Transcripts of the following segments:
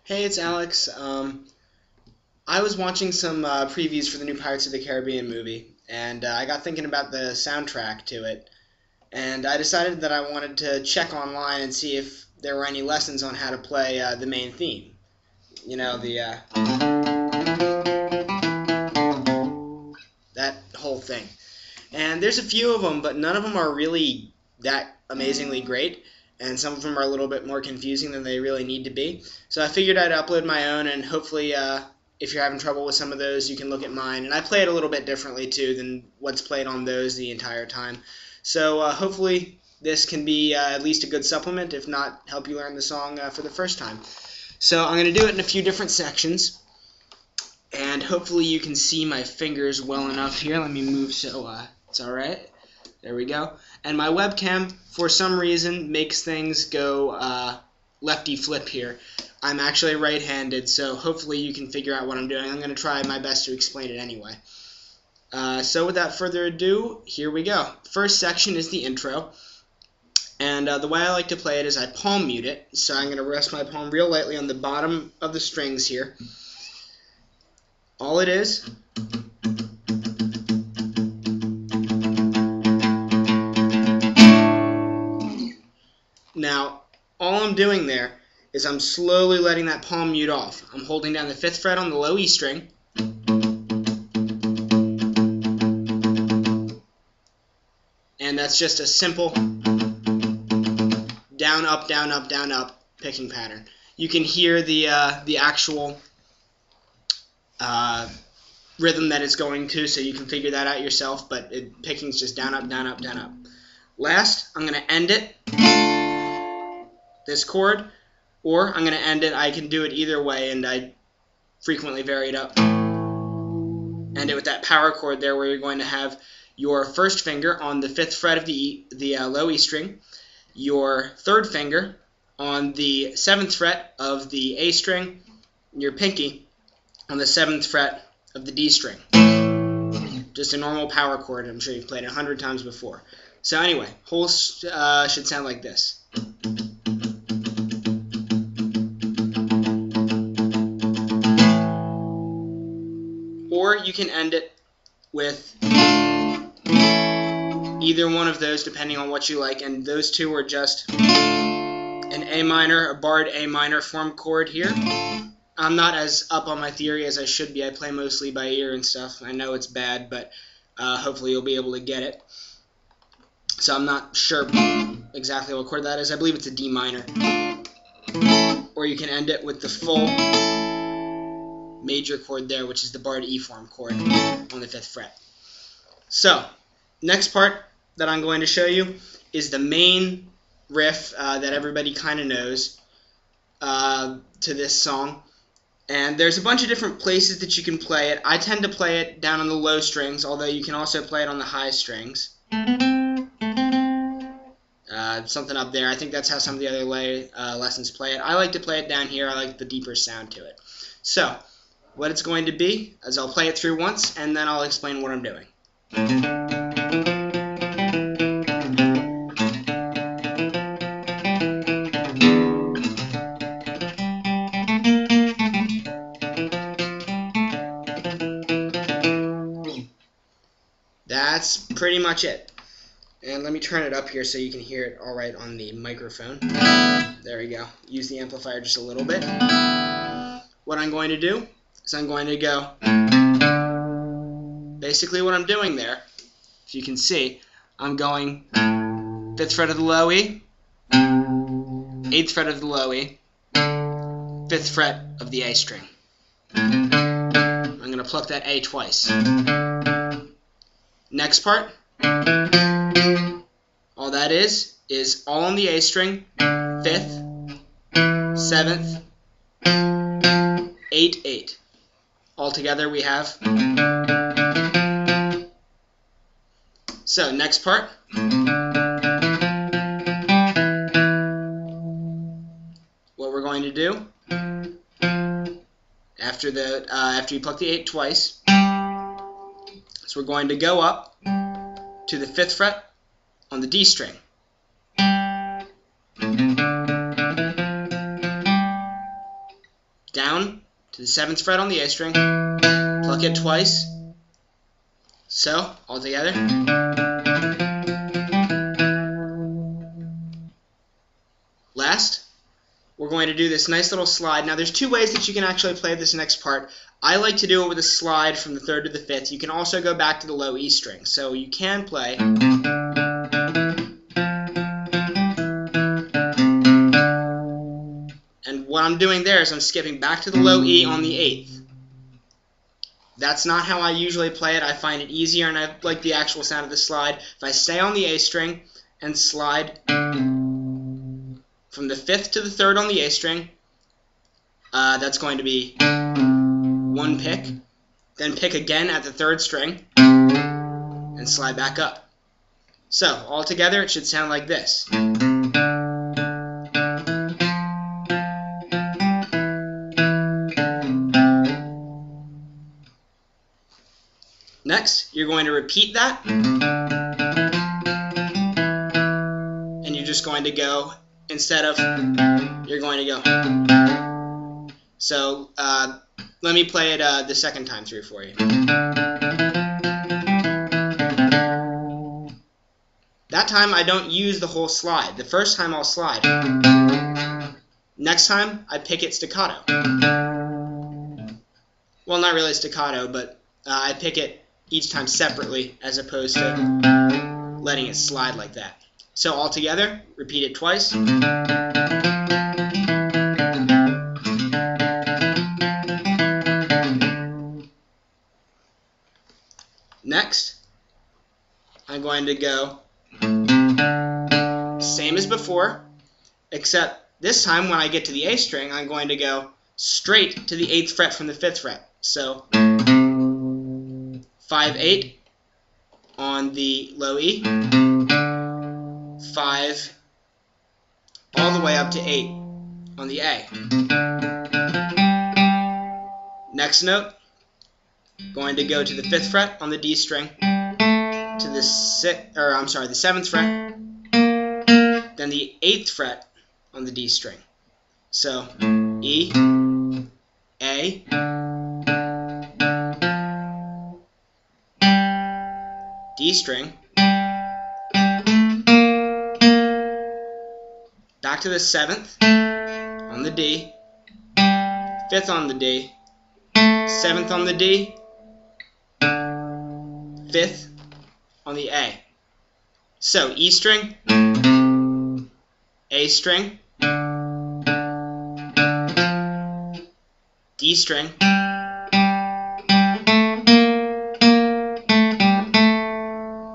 Hey, it's Alex. I was watching some previews for the new Pirates of the Caribbean movie, and I got thinking about the soundtrack to it, and I decided that I wanted to check online and see if there were any lessons on how to play the main theme. You know, that whole thing. And there's a few of them, but none of them are really that amazingly great, and some of them are a little bit more confusing than they really need to be. So I figured I'd upload my own, and hopefully if you're having trouble with some of those, you can look at mine. And I play it a little bit differently, too, than what's played on those the entire time. So hopefully this can be at least a good supplement, if not help you learn the song for the first time. So I'm going to do it in a few different sections. And hopefully you can see my fingers well enough here. Let me move so it's alright. There we go. And my webcam, for some reason, makes things go lefty flip here. I'm actually right-handed, so hopefully you can figure out what I'm doing. I'm going to try my best to explain it anyway. So without further ado, here we go. First section is the intro. And the way I like to play it is I palm mute it. So I'm going to rest my palm real lightly on the bottom of the strings here. All it is now, all I'm doing there is I'm slowly letting that palm mute off. I'm holding down the 5th fret on the low E string, and that's just a simple down, up, down, up, down, up picking pattern. You can hear the actual rhythm that it's going to, so you can figure that out yourself, but picking's just down, up, down, up, down, up. Last, I'm going to end it, this chord, or I'm going to end it, I can do it either way, and I frequently vary it up. End it with that power chord there, where you're going to have your first finger on the 5th fret of the low E string, your 3rd finger on the 7th fret of the A string, your pinky on the 7th fret of the D string. Just a normal power chord. I'm sure you've played it 100 times before. So anyway, whole should sound like this. Or you can end it with either one of those, depending on what you like, and those two are just an A minor, a barred A minor form chord here. I'm not as up on my theory as I should be. I play mostly by ear and stuff. I know it's bad, but hopefully you'll be able to get it. So I'm not sure exactly what chord that is. I believe it's a D minor. Or you can end it with the full major chord there, which is the barred E form chord on the 5th fret. So, next part that I'm going to show you is the main riff that everybody kind of knows to this song. And there's a bunch of different places that you can play it. I tend to play it down on the low strings, although you can also play it on the high strings. Something up there. I think that's how some of the other lessons play it. I like to play it down here. I like the deeper sound to it. So, what it's going to be is I'll play it through once, and then I'll explain what I'm doing. That's pretty much it. And let me turn it up here so you can hear it all right on the microphone. There we go. Use the amplifier just a little bit. What I'm going to do is I'm going to go, basically what I'm doing there, if you can see, I'm going 5th fret of the low E, 8th fret of the low E, 5th fret of the A string. I'm going to pluck that A twice. Next part, all that is all on the A string, 5th, 7th, 8, 8. Altogether we have. So, next part. What we're going to do, after you pluck the 8 twice, so we're going to go up to the 5th fret on the D string. down to the 7th fret on the A string, pluck it twice, so, all together. Last, we're going to do this nice little slide. Now there's two ways that you can actually play this next part. I like to do it with a slide from the 3rd to the 5th. You can also go back to the low E string. So you can play. And what I'm doing there is I'm skipping back to the low E on the 8th. That's not how I usually play it. I find it easier and I like the actual sound of the slide. If I stay on the A string and slide from the 5th to the 3rd on the A string, that's going to be 1 pick, then pick again at the 3rd string, and slide back up. So, all together it should sound like this. Next, you're going to repeat that, and you're just going to go, instead of, you're going to go. So, let me play it the second time through for you. That time I don't use the whole slide. The first time I'll slide. Next time I pick it staccato. Well, not really staccato, but I pick it each time separately as opposed to letting it slide like that. So all together, repeat it twice. Next, I'm going to go same as before, except this time when I get to the A string, I'm going to go straight to the 8th fret from the 5th fret. So 5, 8 on the low E, 5 all the way up to 8 on the A. Next note, going to go to the 5th fret on the D string, to the 7th fret, then the 8th fret on the D string. So E, A, D string, back to the 7th on the D, 5th on the D, 7th on the D, 5th on the A. So E string, A string, D string,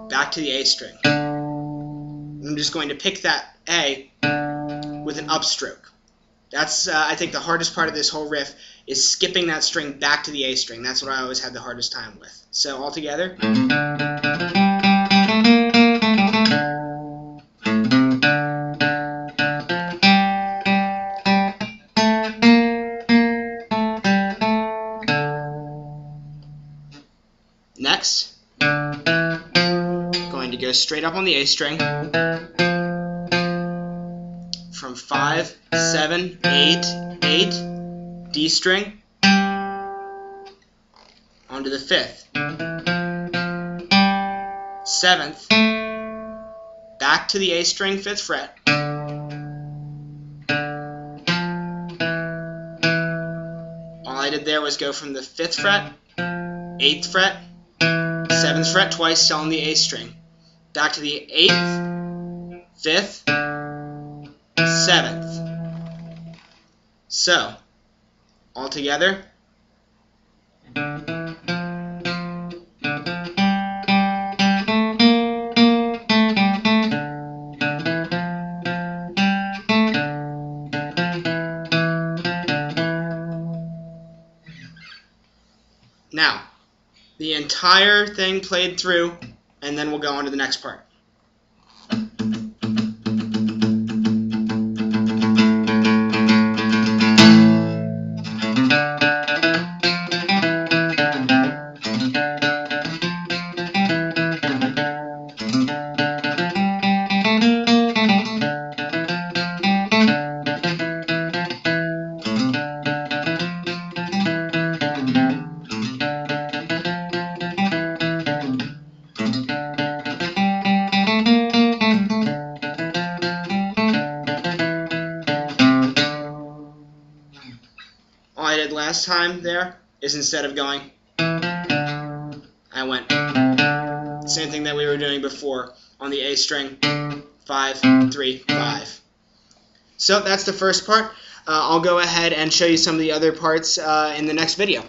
back to the A string. I'm just going to pick that A with an upstroke. That's, I think, the hardest part of this whole riff is skipping that string back to the A string. That's what I always had the hardest time with. So, all together. Next, going to go straight up on the A string. From 5, 7, 8, 8, D string, onto the 5th, 7th, back to the A string, 5th fret, all I did there was go from the 5th fret, 8th fret, 7th fret twice, still on the A string, back to the 8th, 5th, 7th. So, all together. Now, the entire thing played through, and then we'll go on to the next part. all I did last time there is instead of going, I went same thing that we were doing before on the A string, 5, 3, 5. So that's the first part. I'll go ahead and show you some of the other parts in the next video.